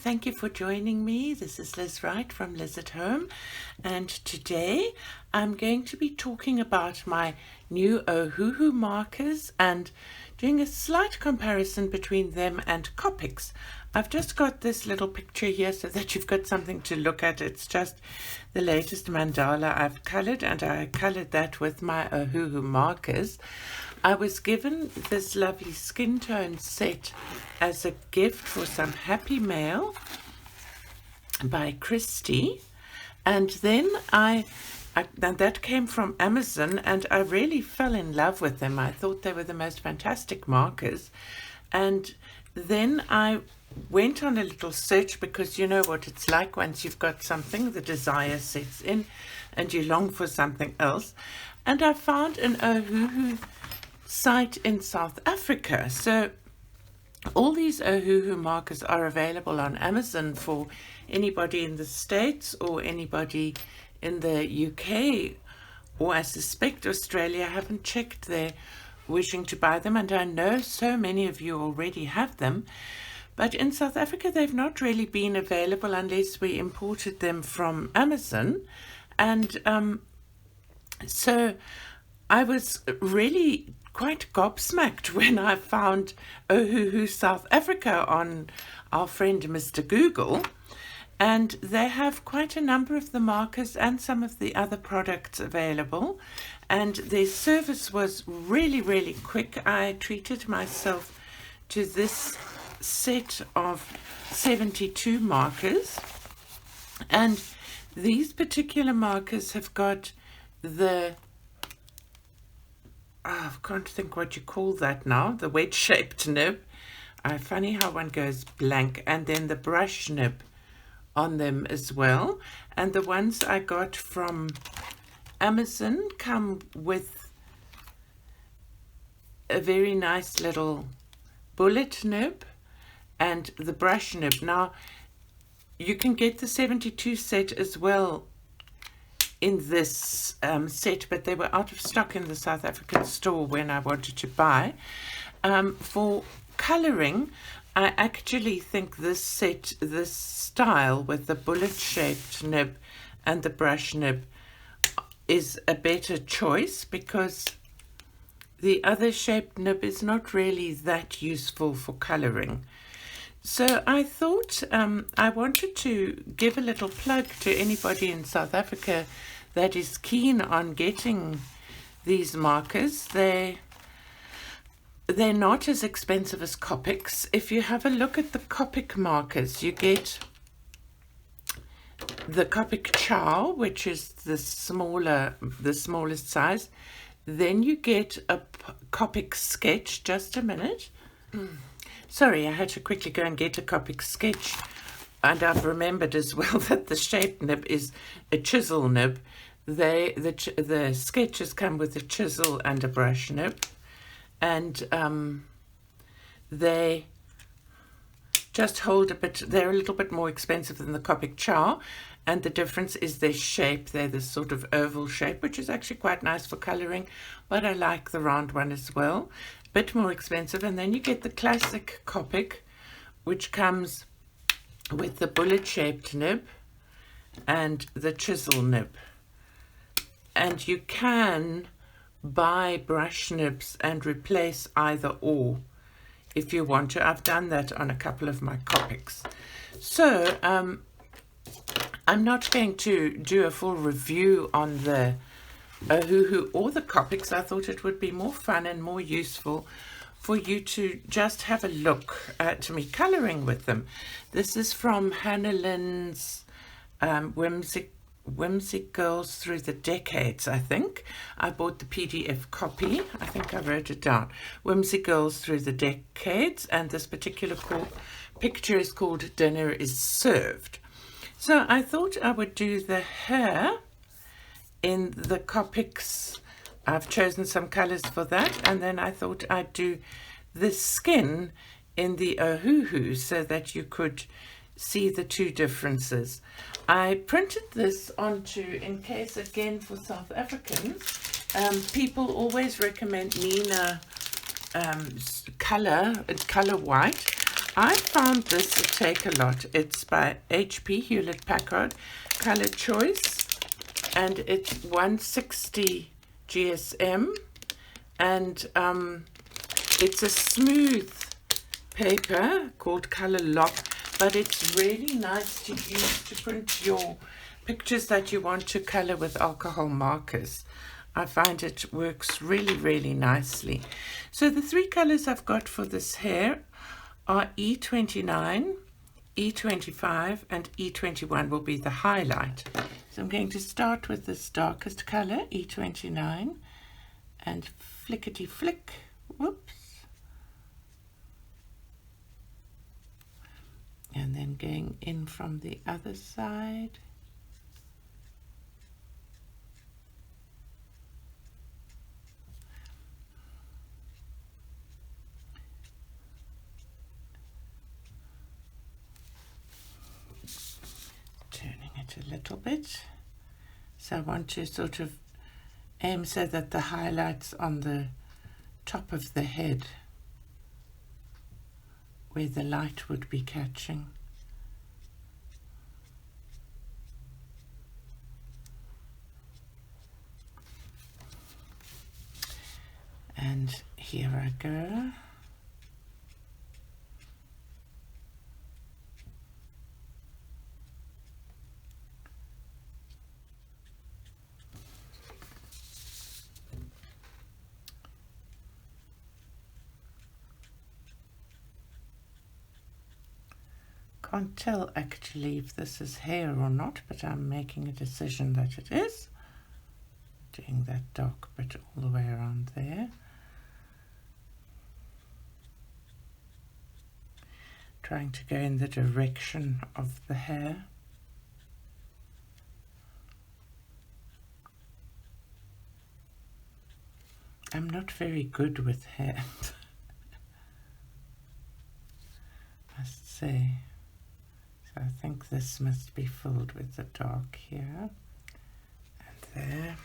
thank you for joining me. This is Liz Wright from Liz at Home, and today I'm going to be talking about my new Ohuhu markers and doing a slight comparison between them and Copics. I've just got this little picture here so that you've got something to look at. It's just the latest mandala I've colored, and I colored that with my Ohuhu markers. I was given this lovely skin tone set as a gift for some Happy Mail by Christy, and then and that came from Amazon, and I really fell in love with them. I thought they were the most fantastic markers, and then I went on a little search, because you know what it's like once you've got something, the desire sets in and you long for something else, and I found an Ohuhu site in South Africa. So all these Ohuhu markers are available on Amazon for anybody in the States or anybody in the UK, or I suspect Australia. I haven't checked there, wishing to buy them, and I know so many of you already have them, but in South Africa they've not really been available unless we imported them from Amazon. And so I was really quite gobsmacked when I found Ohuhu South Africa on our friend Mr. Google, and they have quite a number of the markers and some of the other products available, and their service was really, really quick. I treated myself to this set of 72 markers, and these particular markers have got the I can't think what you call that now, the wedge-shaped nib. Funny how one goes blank, and then the brush nib on them as well. And the ones I got from Amazon come with a very nice little bullet nib and the brush nib. Now you can get the 72 set as well in this set, but they were out of stock in the South African store when I wanted to buy. For colouring, I actually think this set, this style with the bullet-shaped nib and the brush nib, is a better choice, because the other shaped nib is not really that useful for colouring. So I thought I wanted to give a little plug to anybody in South Africa that is keen on getting these markers. They're not as expensive as Copics. If you have a look at the Copic markers, you get the Copic Chow, which is the smallest size. Then you get a Copic Sketch. Just a minute. Sorry, I had to quickly go and get a Copic Sketch, and I've remembered as well that the shaped nib is a chisel nib. The sketches come with a chisel and a brush nib, and they just hold a bit. They're a little bit more expensive than the Copic Chow, and the difference is their shape. They're this sort of oval shape, which is actually quite nice for colouring, but I like the round one as well. Bit more expensive. And then you get the classic Copic, which comes with the bullet shaped nib and the chisel nib, and you can buy brush nibs and replace either or if you want to. I've done that on a couple of my Copics. So I'm not going to do a full review on the Ohuhu or the Copics. I thought it would be more fun and more useful for you to just have a look at me colouring with them. This is from Hannah Lynn's Whimsy Girls Through the Decades, I think. I bought the PDF copy. I think I wrote it down. Whimsy Girls Through the Decades, and this particular picture is called Dinner is Served. So I thought I would do the hair in the Copics. I've chosen some colors for that, and then I thought I'd do the skin in the Ohuhu so that you could see the two differences. I printed this onto, in case again for South Africans, people always recommend Nina color white. I found this to take a lot. It's by HP Hewlett-Packard Color Choice, and it's 160 GSM, and it's a smooth paper called Color Lock, but it's really nice to use to print your pictures that you want to color with alcohol markers. I find it works really, really nicely. So the three colors I've got for this hair are E29, E25, and E21 will be the highlight. So I'm going to start with this darkest color, E29, and flickety flick, whoops. And then going in from the other side. Turning it a little bit. So I want to sort of aim so that the highlight's on the top of the head, where the light would be catching. And here I go. Can't tell actually if this is hair or not, but I'm making a decision that it is. Doing that dark bit all the way around there. Trying to go in the direction of the hair. I'm not very good with hair, must say. So I think this must be filled with the dark here and there.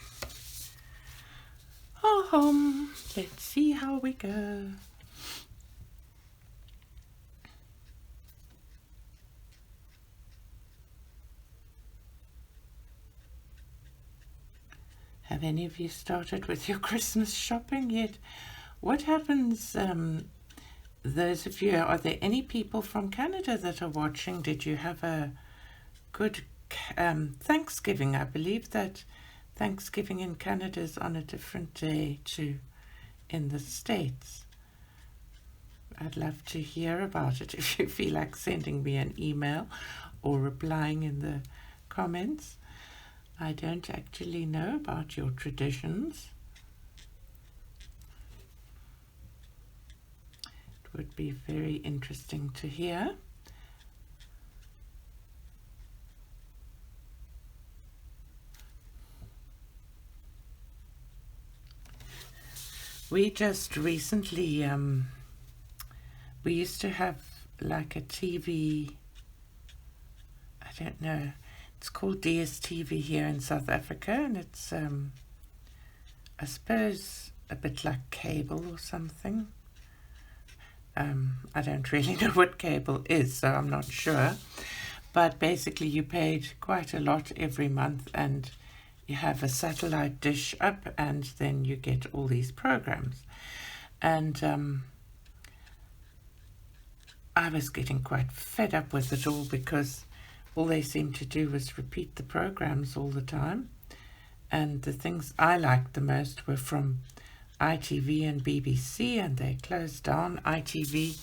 Let's see how we go. Have any of you started with your Christmas shopping yet? What happens, those of you, are there any people from Canada that are watching? Did you have a good Thanksgiving? I believe that Thanksgiving in Canada is on a different day to in the States. I'd love to hear about it if you feel like sending me an email or replying in the comments. I don't actually know about your traditions. It would be very interesting to hear. We just recently, we used to have like a TV, I don't know, it's called DSTV here in South Africa, and it's, I suppose, a bit like cable or something. I don't really know what cable is, so I'm not sure. But basically you paid quite a lot every month, and you have a satellite dish up, and then you get all these programs. And I was getting quite fed up with it all, because all they seemed to do was repeat the programs all the time. And the things I liked the most were from ITV and BBC, and they closed down ITV.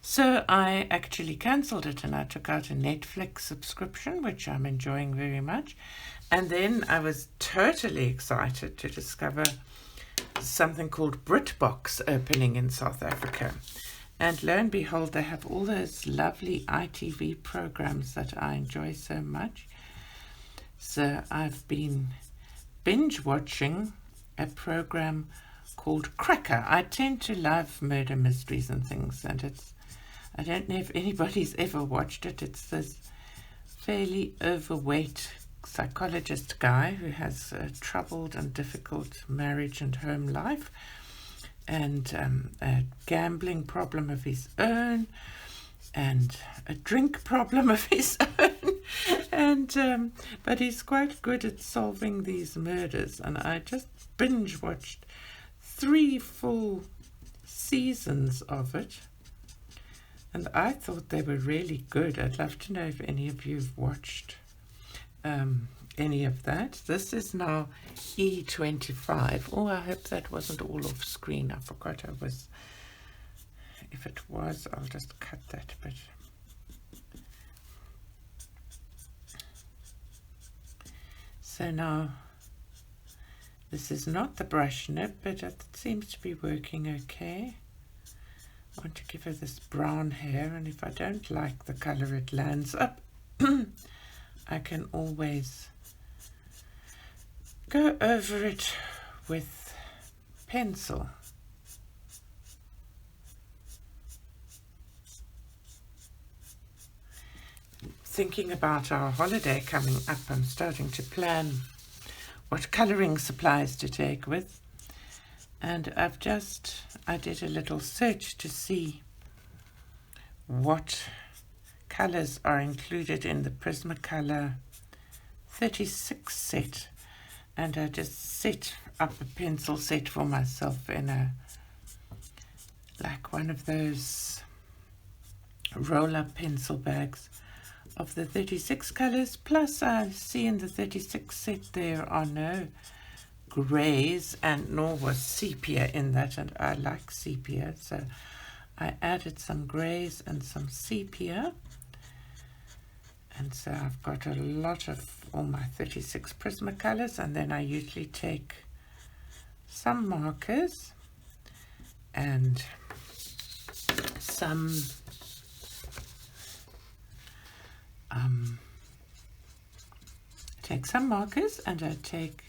So I actually cancelled it, and I took out a Netflix subscription, which I'm enjoying very much. And then I was totally excited to discover something called BritBox opening in South Africa. And lo and behold, they have all those lovely ITV programs that I enjoy so much. So I've been binge watching a program called Cracker. I tend to love murder mysteries and things, and it's, I don't know if anybody's ever watched it. It's this fairly overweight psychologist guy who has a troubled and difficult marriage and home life, and a gambling problem of his own, and a drink problem of his own. And but he's quite good at solving these murders, and I just binge watched 3 full seasons of it, and I thought they were really good. I'd love to know if any of you have watched any of that. This is now E25. Oh, I hope that wasn't all off screen. I forgot I was. If it was, I'll just cut that bit. So now, this is not the brush nib, but it seems to be working okay. I want to give her this brown hair, and if I don't like the color it lands up, I can always go over it with pencil. Thinking about our holiday coming up, I'm starting to plan what colouring supplies to take with, and I did a little search to see what colours are included in the Prismacolor 36 set, and I just set up a pencil set for myself in like one of those roll-up pencil bags of the 36 colours. Plus I see in the 36 set there are no greys, and nor was sepia in that, and I like sepia, so I added some greys and some sepia, and so I've got a lot of all my 36 Prismacolors. And then I usually take some markers and some and I take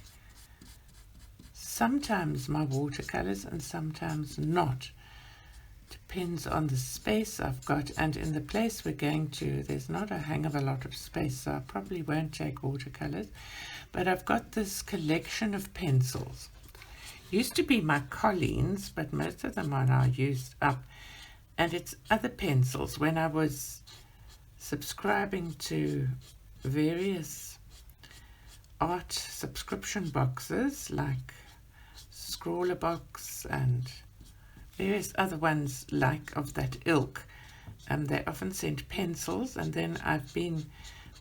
sometimes my watercolors and sometimes not. Depends on the space I've got, and in the place we're going to, there's not a hang of a lot of space, so I probably won't take watercolors. But I've got this collection of pencils. Used to be my Colleens, but most of them are now used up. And it's other pencils. When I was subscribing to various art subscription boxes like Scrawler Box and various other ones like of that ilk, they often sent pencils, and then I've been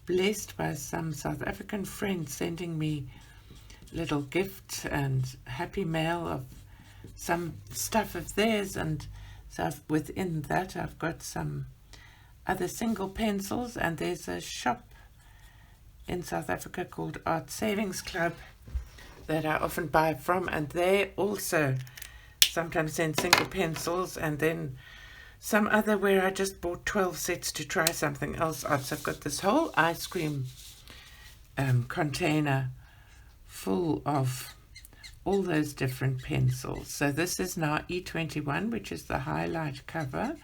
blessed by some South African friends sending me little gift and happy mail of some stuff of theirs, and so within that I've got some other single pencils. And there's a shop in South Africa called Art Savings Club that I often buy from, and they also sometimes send single pencils, and then some other where I just bought 12 sets to try something else out. So I've got this whole ice cream container full of all those different pencils. So this is now E21, which is the highlight cover,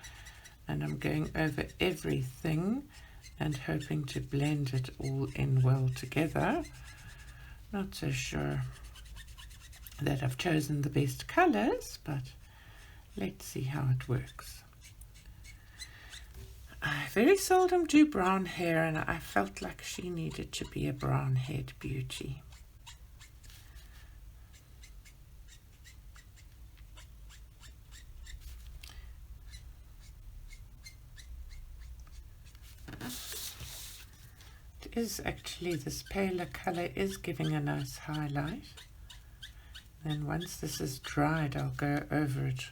and I'm going over everything and hoping to blend it all in well together. Not so sure that I've chosen the best colors, but let's see how it works. I very seldom do brown hair, and I felt like she needed to be a brown-haired beauty. It is actually, this paler color is giving a nice highlight. Then once this is dried, I'll go over it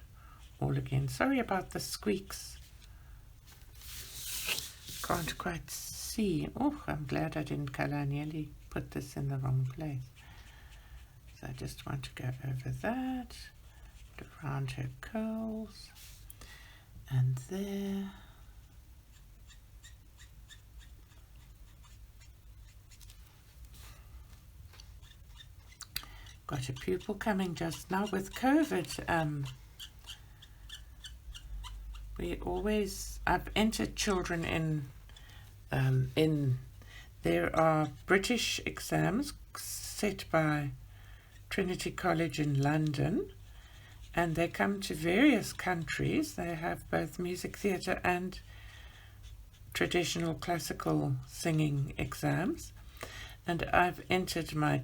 all again. Sorry about the squeaks. Can't quite see. Oh, I'm glad I didn't color. I nearly put this in the wrong place. So I just want to go over that, around her curls, and there. Got a pupil coming just now. With COVID, I've entered children in there are British exams set by Trinity College in London, and they come to various countries. They have both music theatre and traditional classical singing exams, and I've entered my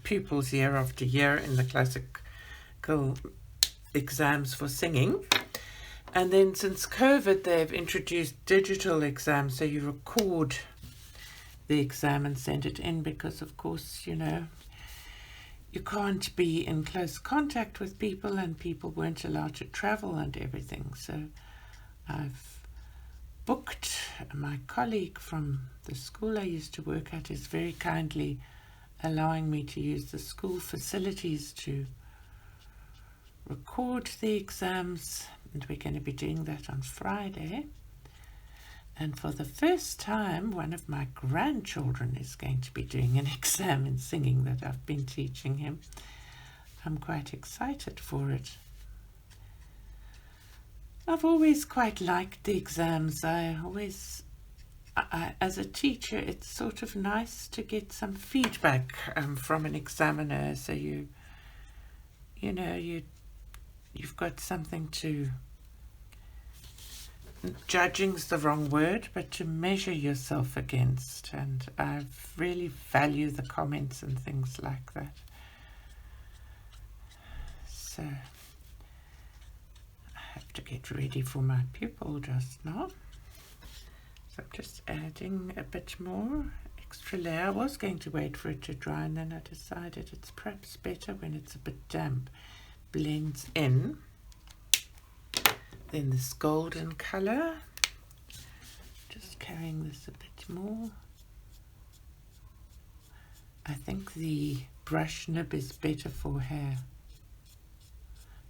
pupils year after year in the classical exams for singing. And then since COVID, they've introduced digital exams, so you record the exam and send it in, because of course, you know, you can't be in close contact with people, and people weren't allowed to travel and everything. So I've booked, my colleague from the school I used to work at is very kindly allowing me to use the school facilities to record the exams, and we're going to be doing that on Friday. And for the first time, one of my grandchildren is going to be doing an exam in singing that I've been teaching him. I'm quite excited for it. I've always quite liked the exams. As a teacher, it's sort of nice to get some feedback from an examiner, so you've got something to, judging's the wrong word, but to measure yourself against, and I really value the comments and things like that. So I have to get ready for my pupil just now. So I'm just adding a bit more extra layer. I was going to wait for it to dry, and then I decided it's perhaps better when it's a bit damp. Blends in. Then this golden color, just carrying this a bit more. I think the brush nib is better for hair.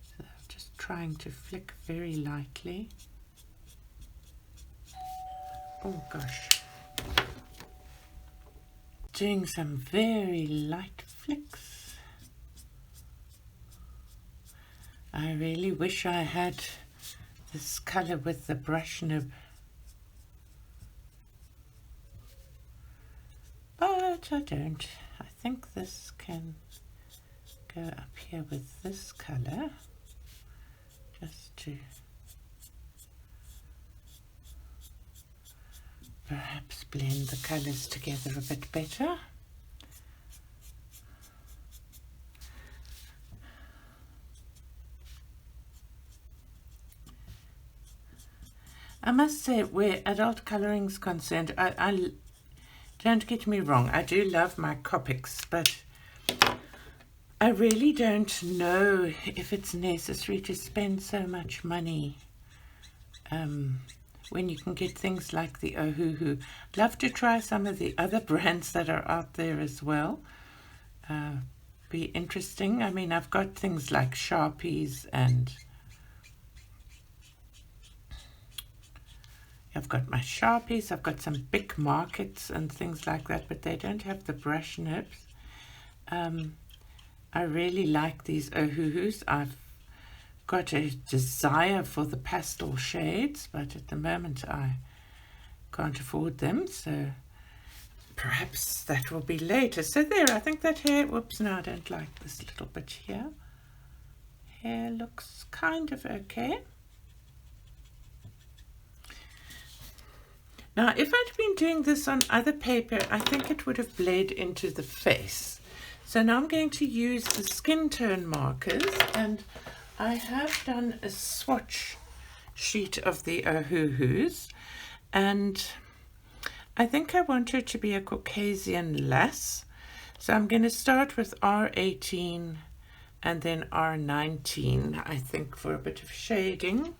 So just trying to flick very lightly. Oh gosh. Doing some very light flicks. I really wish I had this color with the brush nib, but I don't. I think this can go up here with this color, just to perhaps blend the colors together a bit better. I must say, where adult colouring is concerned, I don't get me wrong, I do love my Copics, but I really don't know if it's necessary to spend so much money when you can get things like the Ohuhu. I'd love to try some of the other brands that are out there as well. Be interesting. I mean, I've got things like Sharpies, and I've got my Sharpies, I've got some big markets and things like that, but they don't have the brush nibs. I really like these Ohuhus. I've got a desire for the pastel shades, but at the moment I can't afford them, so perhaps that will be later. So there, I think that hair, whoops, no, I don't like this little bit here. Hair looks kind of okay. Now, if I'd been doing this on other paper, I think it would have bled into the face. So now I'm going to use the skin tone markers, and I have done a swatch sheet of the Ohuhus, and I think I want her to be a Caucasian lass. So I'm going to start with R18 and then R19, I think, for a bit of shading.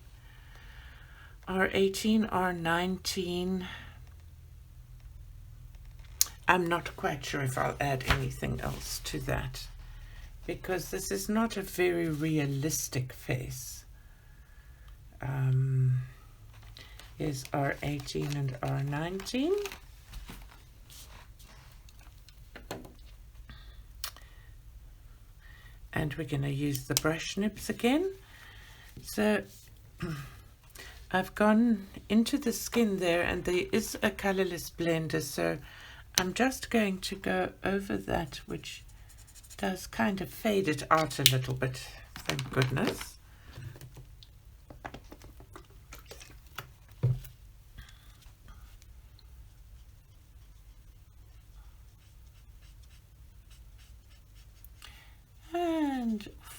R18, R19. I'm not quite sure if I'll add anything else to that, because this is not a very realistic face. Here's R18 and R19. And we're going to use the brush nibs again. So I've gone into the skin there, and there is a colorless blender, so I'm just going to go over that, which does kind of fade it out a little bit, thank goodness.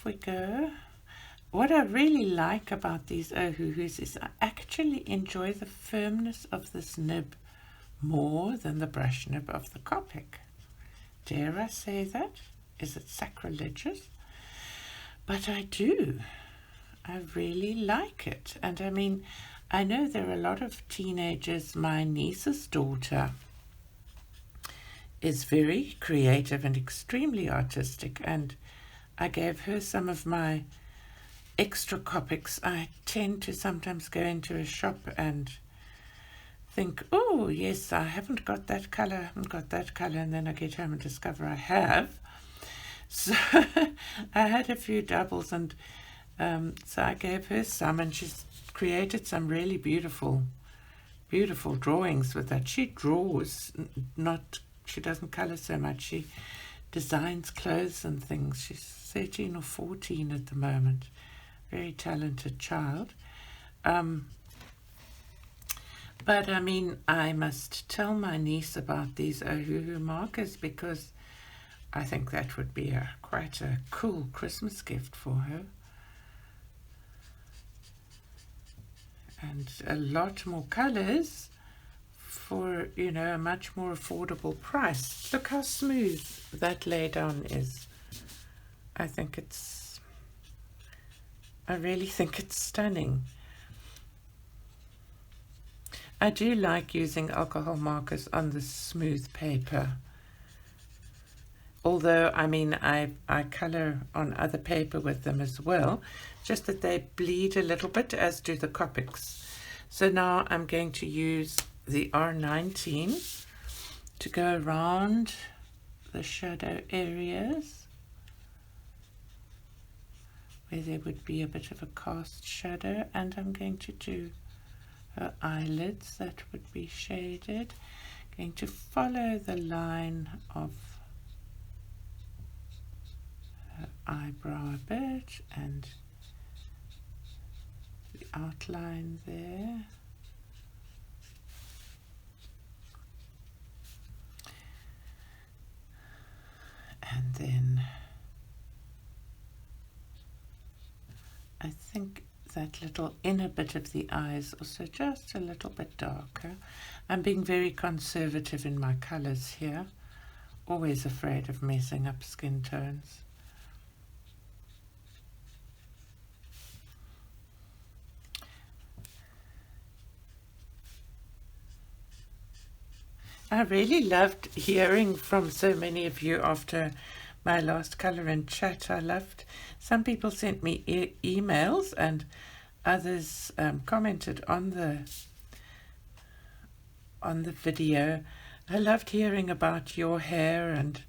off we go. What I really like about these Ohuhus is I actually enjoy the firmness of this nib more than the brush nib of the Copic. Dare I say that? Is it sacrilegious? But I do. I really like it. And I mean, I know there are a lot of teenagers. My niece's daughter is very creative and extremely artistic, and I gave her some of my extra Copics. I tend to sometimes go into a shop and think, oh yes, I haven't got that color, and then I get home and discover I have. So I had a few doubles, and so I gave her some, and she's created some really beautiful drawings with that. She draws, she doesn't color so much. She designs clothes and things. She's 13 or 14 at the moment. Very talented child. But I mean, I must tell my niece about these Ohuhu markers, because I think that would be quite a cool Christmas gift for her. And a lot more colors for, you know, a much more affordable price. Look how smooth that lay down is. I really think it's stunning. I do like using alcohol markers on the smooth paper. Although, I mean, I color on other paper with them as well, just that they bleed a little bit, as do the Copics. So now I'm going to use the R19 to go around the shadow areas where there would be a bit of a cast shadow, and I'm going to do her eyelids that would be shaded. Going to follow the line of her eyebrow a bit and the outline there. And then I think that little inner bit of the eye is also just a little bit darker. I'm being very conservative in my colors here, always afraid of messing up skin tones. I really loved hearing from so many of you after my last Color and Chat. Some people sent me emails, and others commented on the video. I loved hearing about your hair and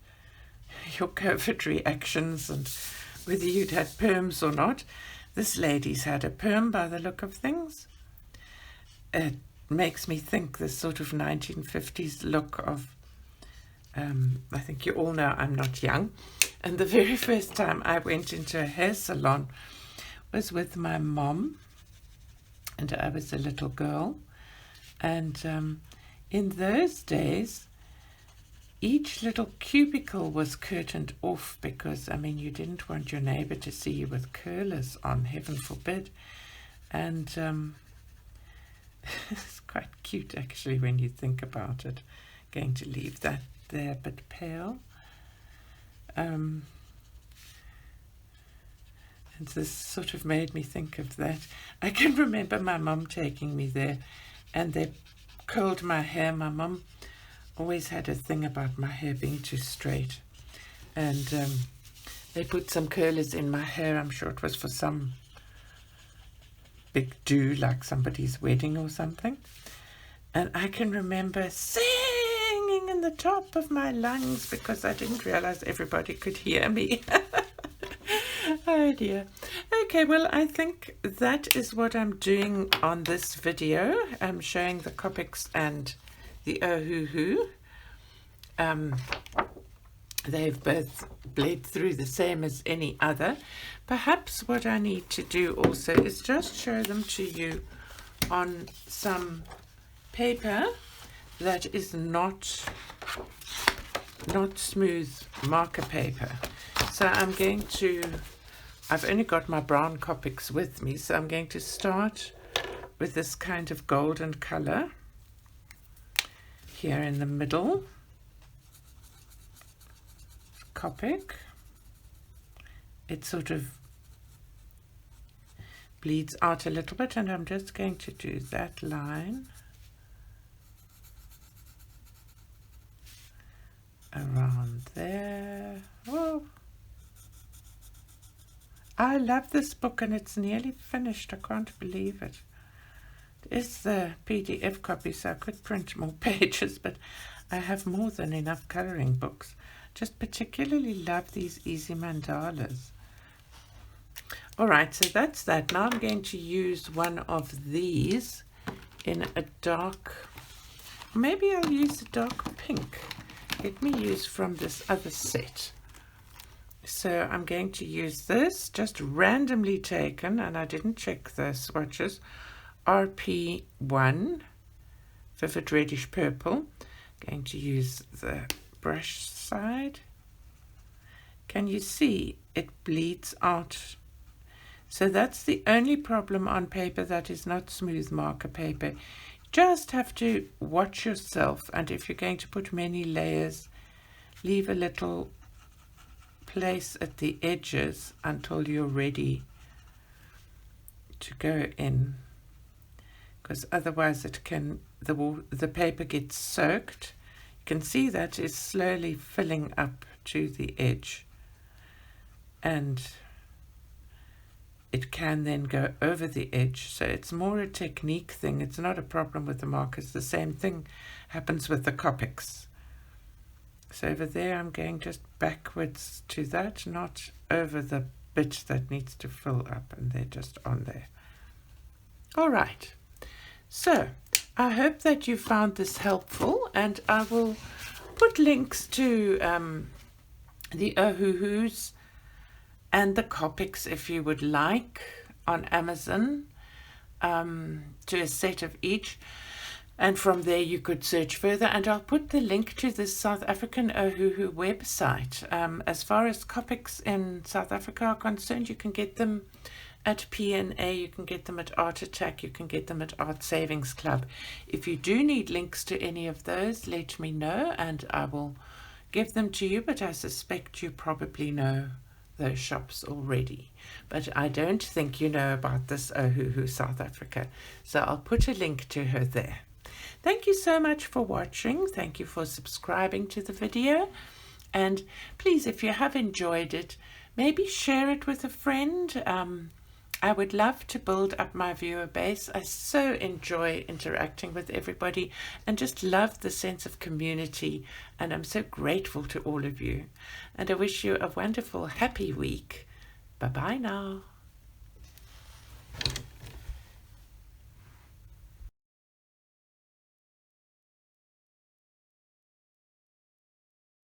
your COVID reactions and whether you'd had perms or not. This lady's had a perm by the look of things. It makes me think this sort of 1950s look of, I think you all know I'm not young, and the very first time I went into a hair salon was with my mom, and I was a little girl, and in those days each little cubicle was curtained off, because I mean, you didn't want your neighbor to see you with curlers on, heaven forbid. And it's quite cute actually when you think about it. Going to leave that there a bit pale. And this sort of made me think of that. I can remember my mum taking me there, and they curled my hair. My mum always had a thing about my hair being too straight, and they put some curlers in my hair. I'm sure it was for some big do, like somebody's wedding or something. And I can remember singing in the top of my lungs because I didn't realize everybody could hear me. Oh dear. Okay, well, I think that is what I'm doing on this video. I'm showing the Copics and the Ohuhu. They've both bled through the same as any other. Perhaps what I need to do also is just show them to you on some paper that is not smooth marker paper. So I'm going to I've only got my brown Copics with me, so I'm going to start with this kind of golden color here in the middle. Copic. It sort of bleeds out a little bit, and I'm just going to do that line around there. Oh, I love this book, and it's nearly finished. I can't believe it. It is the PDF copy, so I could print more pages, but I have more than enough coloring books. Just particularly love these easy mandalas. All right, so that's that. Now I'm going to use one of these in a dark, maybe I'll use a dark pink. Let me use from this other set. So I'm going to use this, just randomly taken, and I didn't check the swatches, RP1, Vivid Reddish Purple. Going to use the brush side. Can you see it bleeds out? So that's the only problem on paper that is not smooth marker paper. Just have to watch yourself, and if you're going to put many layers, leave a little place at the edges until you're ready to go in, because otherwise it can, the paper gets soaked. You can see that is slowly filling up to the edge, and it can then go over the edge. So it's more a technique thing. It's not a problem with the markers. The same thing happens with the Copics. So over there I'm going just backwards to that, not over the bit that needs to fill up, and they're just on there. All right, so I hope that you found this helpful, and I will put links to the Ohuhus and the Copics, if you would like, on Amazon, to a set of each. And from there you could search further, and I'll put the link to the South African Ohuhu website. As far as Copics in South Africa are concerned, you can get them at P&A, you can get them at Art Attack, you can get them at Art Savings Club. If you do need links to any of those, let me know and I will give them to you, but I suspect you probably know those shops already. But I don't think you know about this Ohuhu South Africa, so I'll put a link to her there. Thank you so much for watching. Thank you for subscribing to the video. And please, if you have enjoyed it, maybe share it with a friend. I would love to build up my viewer base. I so enjoy interacting with everybody and just love the sense of community. And I'm so grateful to all of you. And I wish you a wonderful, happy week. Bye-bye now.